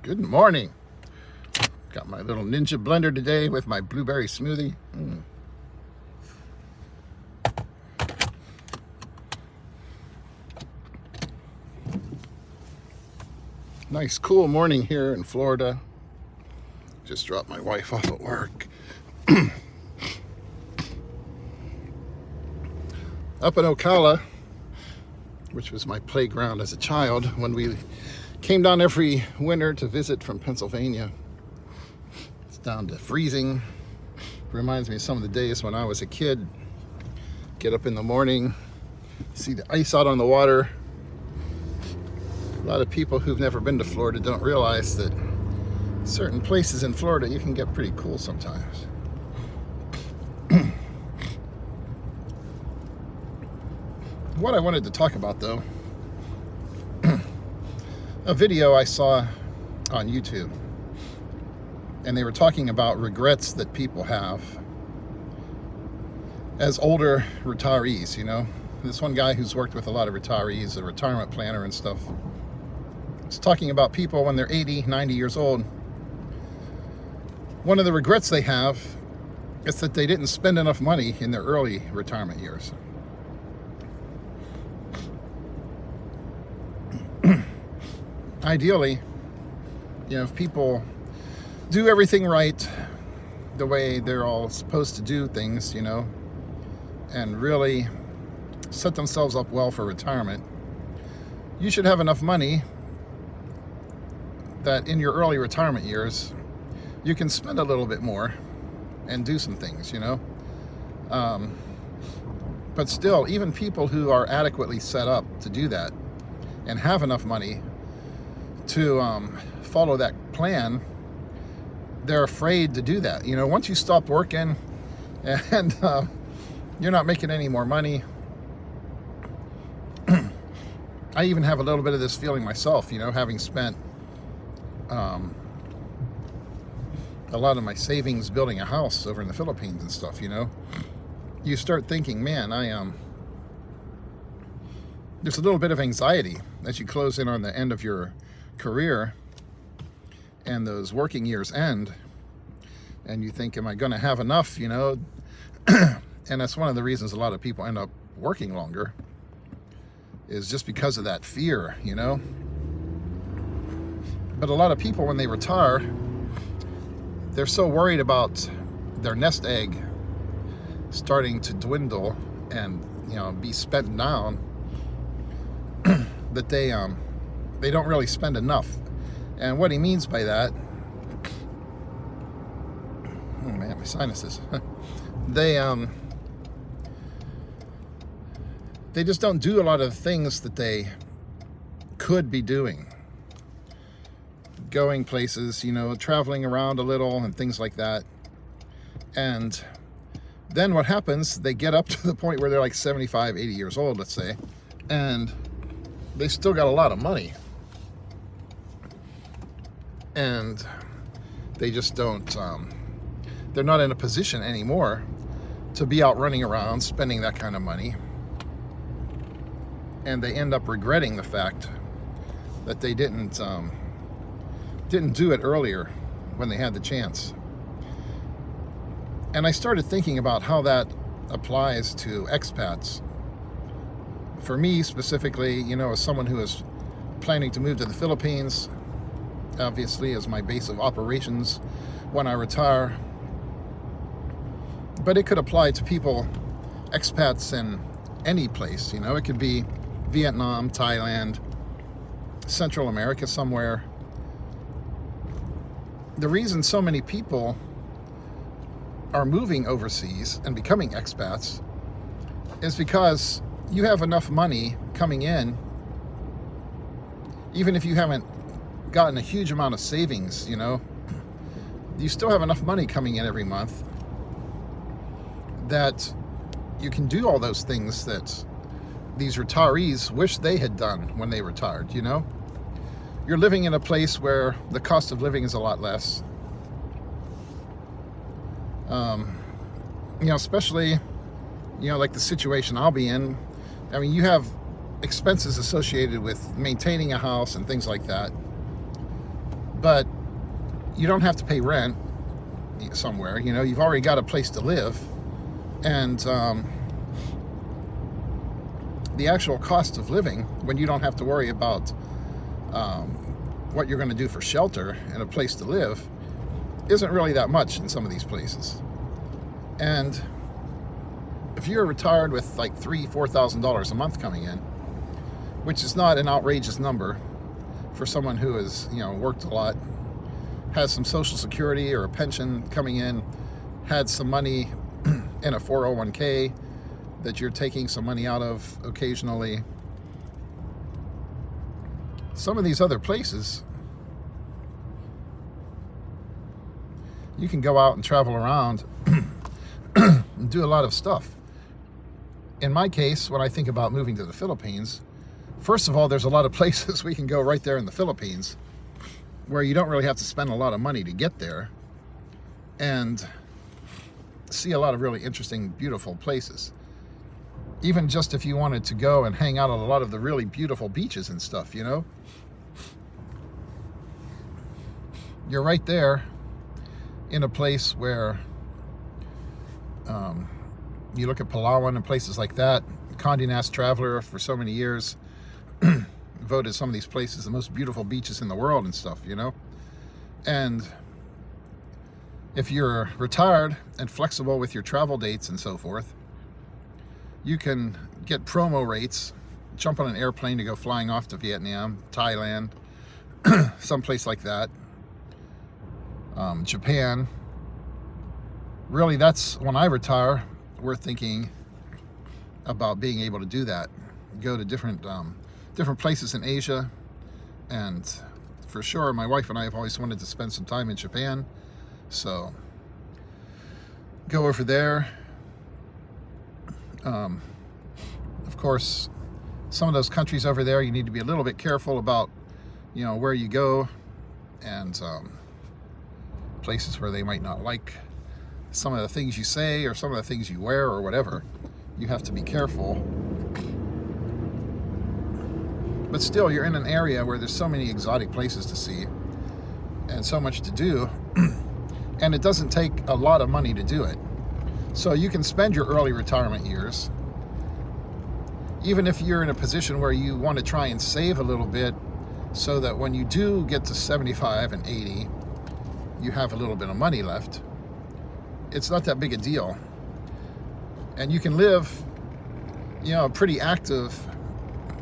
Good morning. Got my little Ninja blender today with my blueberry smoothie. Nice cool morning here in Florida. Just dropped my wife off at work. Up in Ocala, which was my playground as a child when we came down every winter to visit from Pennsylvania. It's down to freezing. Reminds me of some of the days when I was a kid. Get up in the morning, see the ice out on the water. A lot of people who've never been to Florida don't realize that certain places in Florida you can get pretty cool sometimes. What I wanted to talk about, though, a video I saw on YouTube, and they were talking about regrets that people have as older retirees. This one guy who's worked with a lot of retirees, a retirement planner and stuff, is talking about people when they're 80, 90 years old. One of the regrets they have is that they didn't spend enough money in their early retirement years. Ideally, if people do everything right, the way they're all supposed to do things, and really set themselves up well for retirement, you should have enough money that in your early retirement years, you can spend a little bit more and do some things, But still, even people who are adequately set up to do that and have enough money to follow that plan, they're afraid to do that. Once you stop working and you're not making any more money, I even have a little bit of this feeling myself, having spent a lot of my savings building a house over in the Philippines and stuff. You start thinking, man, there's a little bit of anxiety as you close in on the end of your career and those working years end, and you think, am I going to have enough? And that's one of the reasons a lot of people end up working longer, is just because of that fear. But a lot of people, when they retire, they're so worried about their nest egg starting to dwindle and be spent down that they don't really spend enough. And what he means by that, oh man, my sinuses. They just don't do a lot of the things that they could be doing. Going places, traveling around a little and things like that. And then what happens, they get up to the point where they're like 75, 80 years old, let's say, and they still got a lot of money. And they just don't, they're not in a position anymore to be out running around spending that kind of money. And they end up regretting the fact that they didn't do it earlier when they had the chance. And I started thinking about how that applies to expats. For me specifically, as someone who is planning to move to the Philippines, obviously as my base of operations when I retire, but it could apply to people, expats in any place. It could be Vietnam, Thailand, Central America somewhere. The reason so many people are moving overseas and becoming expats is because you have enough money coming in, even if you haven't gotten a huge amount of savings, you still have enough money coming in every month that you can do all those things that these retirees wish they had done when they retired. You're living in a place where the cost of living is a lot less. Especially, like the situation I'll be in. You have expenses associated with maintaining a house and things like that. but you don't have to pay rent somewhere. You know, you've already got a place to live, and the actual cost of living, when you don't have to worry about what you're going to do for shelter and a place to live, isn't really that much in some of these places. And if you're retired with like $3,000-4,000 a month coming in, which is not an outrageous number for someone who has, you know, worked a lot, has some Social Security or a pension coming in, had some money in a 401k that you're taking some money out of occasionally. Some of these other places, you can go out and travel around and do a lot of stuff. In my case, when I think about moving to the Philippines, first of all, there's a lot of places we can go right there in the Philippines where you don't really have to spend a lot of money to get there and see a lot of really interesting, beautiful places. Even just if you wanted to go and hang out on a lot of the really beautiful beaches and stuff, you know? You're right there in a place where you look at Palawan and places like that. Condé Nast Traveler for so many years voted some of these places the most beautiful beaches in the world and stuff, you know? And if you're retired and flexible with your travel dates and so forth, you can get promo rates, jump on an airplane to go flying off to Vietnam, Thailand, someplace like that, Japan. Really, that's when I retire, we're thinking about being able to do that. Go to different places in Asia, and for sure, my wife and I have always wanted to spend some time in Japan, so go over there. Of course, some of those countries over there, you need to be a little bit careful about, you know, where you go, and places where they might not like some of the things you say or some of the things you wear or whatever. You have to be careful. But still, you're in an area where there's so many exotic places to see and so much to do, and it doesn't take a lot of money to do it. So you can spend your early retirement years, even if you're in a position where you want to try and save a little bit so that when you do get to 75 and 80, you have a little bit of money left. It's not that big a deal. And you can live, you know, a pretty active,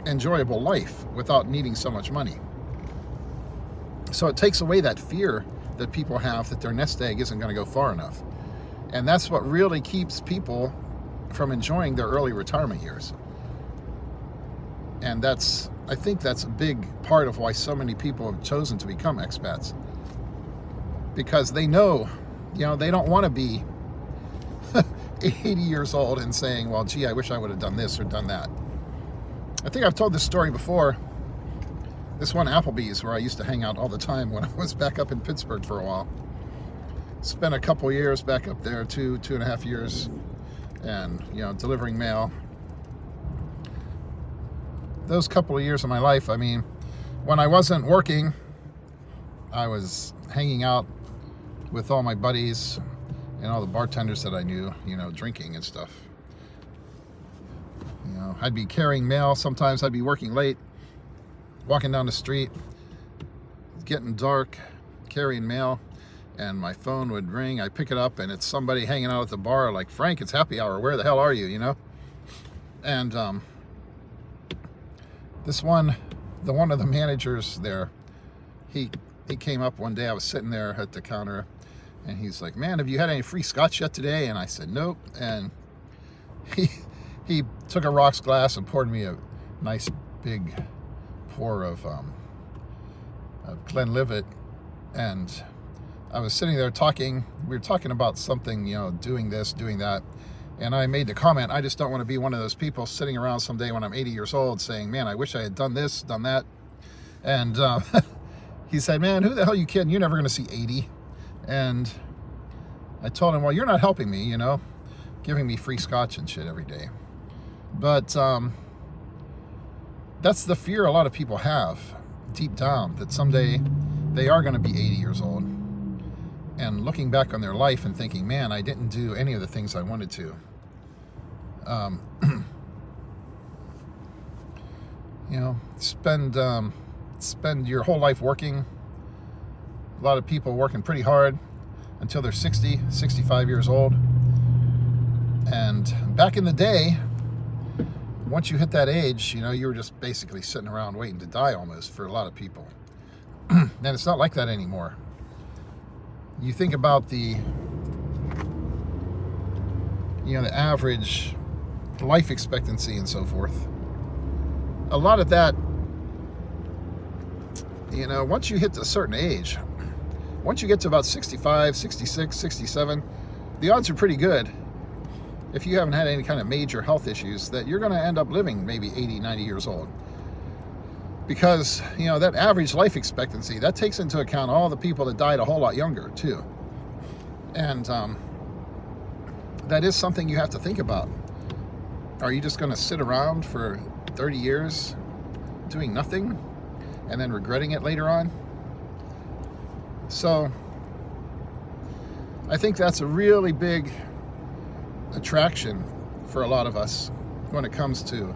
enjoyable life without needing so much money. So it takes away that fear that people have that their nest egg isn't going to go far enough. And that's what really keeps people from enjoying their early retirement years. And I think that's a big part of why so many people have chosen to become expats. Because they know, you know, they don't want to be 80 years old and saying, well, gee, I wish I would have done this or done that. I think I've told this story before. This one Applebee's where I used to hang out all the time when I was back up in Pittsburgh for a while. Spent a couple years back up there, 2.5 years, and, you know, delivering mail. Those couple of years of my life, I mean, when I wasn't working, I was hanging out with all my buddies and all the bartenders that I knew, you know, drinking and stuff. You know, I'd be carrying mail. Sometimes I'd be working late, walking down the street, it's getting dark, carrying mail, and my phone would ring. I'd pick it up, and it's somebody hanging out at the bar like, Frank, it's happy hour. Where the hell are you, you know? And one of the managers there, he came up one day. I was sitting there at the counter, and he's like, man, have you had any free scotch yet today? And I said, nope. And he took a rocks glass and poured me a nice big pour of Glenlivet. And I was sitting there talking. We were talking about something, you know, doing this, doing that. And I made the comment, I just don't want to be one of those people sitting around someday when I'm 80 years old saying, man, I wish I had done this, done that. And he said, man, who the hell are you kidding? You're never going to see 80. And I told him, well, you're not helping me, you know, giving me free scotch and shit every day. But that's the fear a lot of people have deep down, that someday they are going to be 80 years old and looking back on their life and thinking, man, I didn't do any of the things I wanted to. Spend your whole life working. A lot of people working pretty hard until they're 60, 65 years old. And back in the day, once you hit that age, you were just basically sitting around waiting to die almost for a lot of people. And it's not like that anymore. You think about the average life expectancy and so forth. A lot of that, once you hit a certain age, once you get to about 65, 66, 67, the odds are pretty good, if you haven't had any kind of major health issues, that you're going to end up living maybe 80, 90 years old. Because, that average life expectancy, that takes into account all the people that died a whole lot younger, too. And that is something you have to think about. Are you just going to sit around for 30 years doing nothing and then regretting it later on? So I think that's a really big attraction for a lot of us when it comes to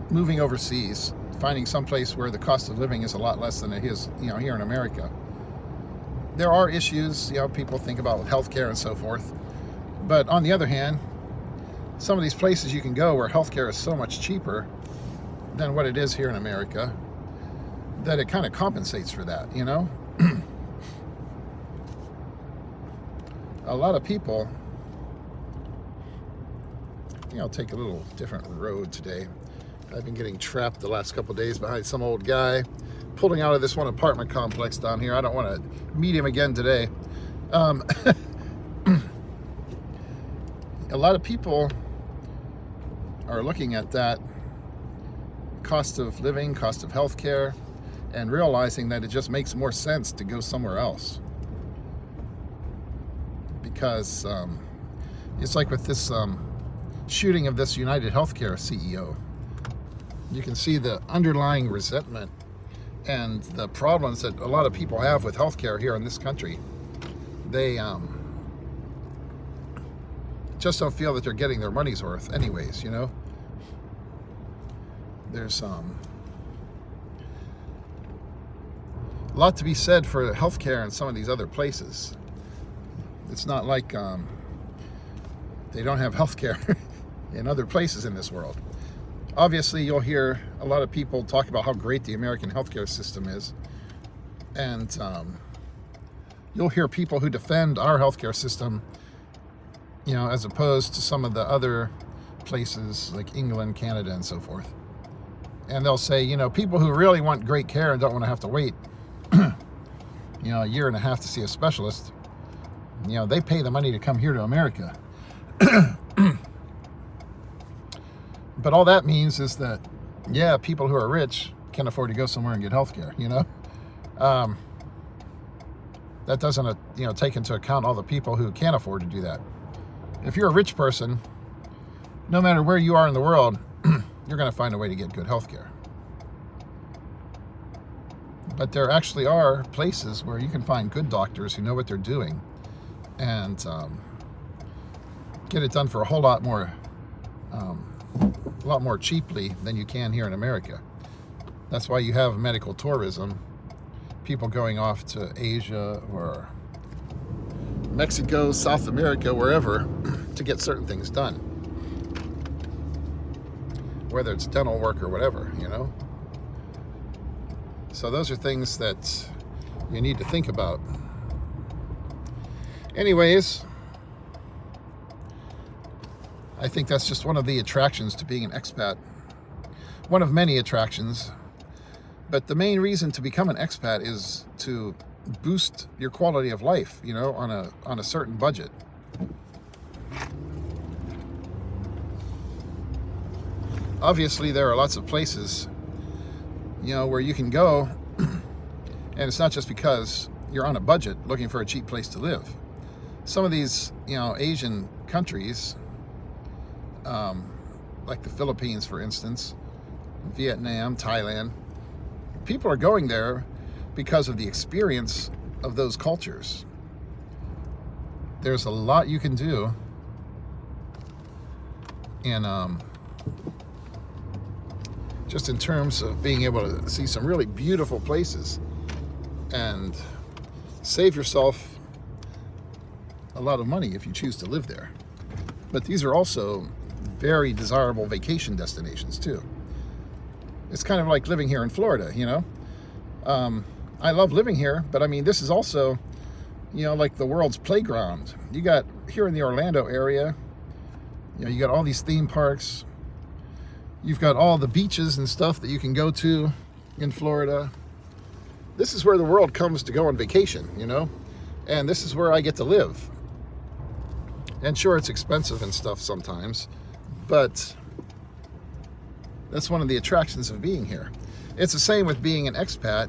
moving overseas, finding some place where the cost of living is a lot less than it is, here in America. There are issues, people think about with healthcare and so forth. But on the other hand, some of these places you can go where healthcare is so much cheaper than what it is here in America, that it kind of compensates for that, A lot of people, I'll take a little different road today. I've been getting trapped the last couple of days behind some old guy pulling out of this one apartment complex down here. I don't want to meet him again today. A lot of people are looking at that cost of living, cost of healthcare, and realizing that it just makes more sense to go somewhere else. Because it's like with this shooting of this United Healthcare CEO. You can see the underlying resentment and the problems that a lot of people have with healthcare here in this country. They just don't feel that they're getting their money's worth anyways, There's a lot to be said for healthcare in some of these other places. It's not like they don't have healthcare in other places in this world. Obviously, you'll hear a lot of people talk about how great the American healthcare system is. And you'll hear people who defend our healthcare system, as opposed to some of the other places like England, Canada, and so forth. And they'll say, people who really want great care and don't want to have to wait, a year and a half to see a specialist, they pay the money to come here to America. But all that means is that, people who are rich can afford to go somewhere and get health care, That doesn't, take into account all the people who can't afford to do that. If you're a rich person, no matter where you are in the world, you're going to find a way to get good health care. But there actually are places where you can find good doctors who know what they're doing and get it done for a whole lot more cheaply than you can here in America. That's why you have medical tourism, people going off to Asia or Mexico, South America, wherever, to get certain things done. Whether it's dental work or whatever, So those are things that you need to think about. Anyways, I think that's just one of the attractions to being an expat. One of many attractions. But the main reason to become an expat is to boost your quality of life, on a certain budget. Obviously, there are lots of places, where you can go, and it's not just because you're on a budget looking for a cheap place to live. Some of these, Asian countries, like the Philippines, for instance, Vietnam, Thailand, people are going there because of the experience of those cultures. There's a lot you can do, and just in terms of being able to see some really beautiful places and save yourself a lot of money if you choose to live there. But these are also very desirable vacation destinations too. It's kind of like living here in Florida, you know. I love living here, but I mean, this is also, you know, like the world's playground. You got here in the Orlando area, you know, you got all these theme parks. You've got all the beaches and stuff that you can go to in Florida. This is where the world comes to go on vacation, you know, and this is where I get to live. And sure, it's expensive and stuff sometimes, but that's one of the attractions of being here. It's the same with being an expat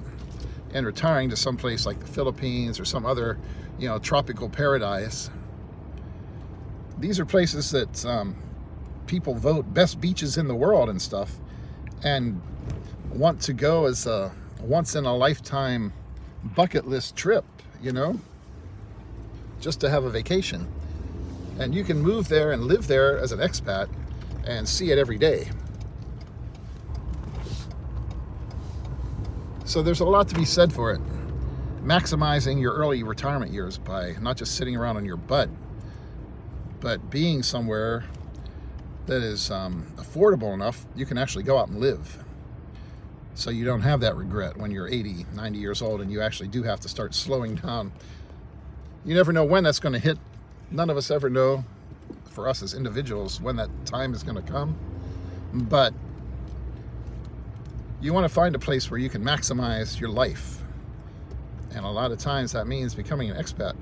and retiring to some place like the Philippines or some other, you know, tropical paradise. These are places that people vote best beaches in the world and stuff, and want to go as a once in a lifetime bucket list trip, you know, just to have a vacation. And you can move there and live there as an expat and see it every day. So there's a lot to be said for it. Maximizing your early retirement years by not just sitting around on your butt, but being somewhere that is affordable enough you can actually go out and live. So you don't have that regret when you're 80, 90 years old and you actually do have to start slowing down. You never know when that's going to hit. None of us ever know, for us as individuals, when that time is going to come. But you want to find a place where you can maximize your life. And a lot of times that means becoming an expat.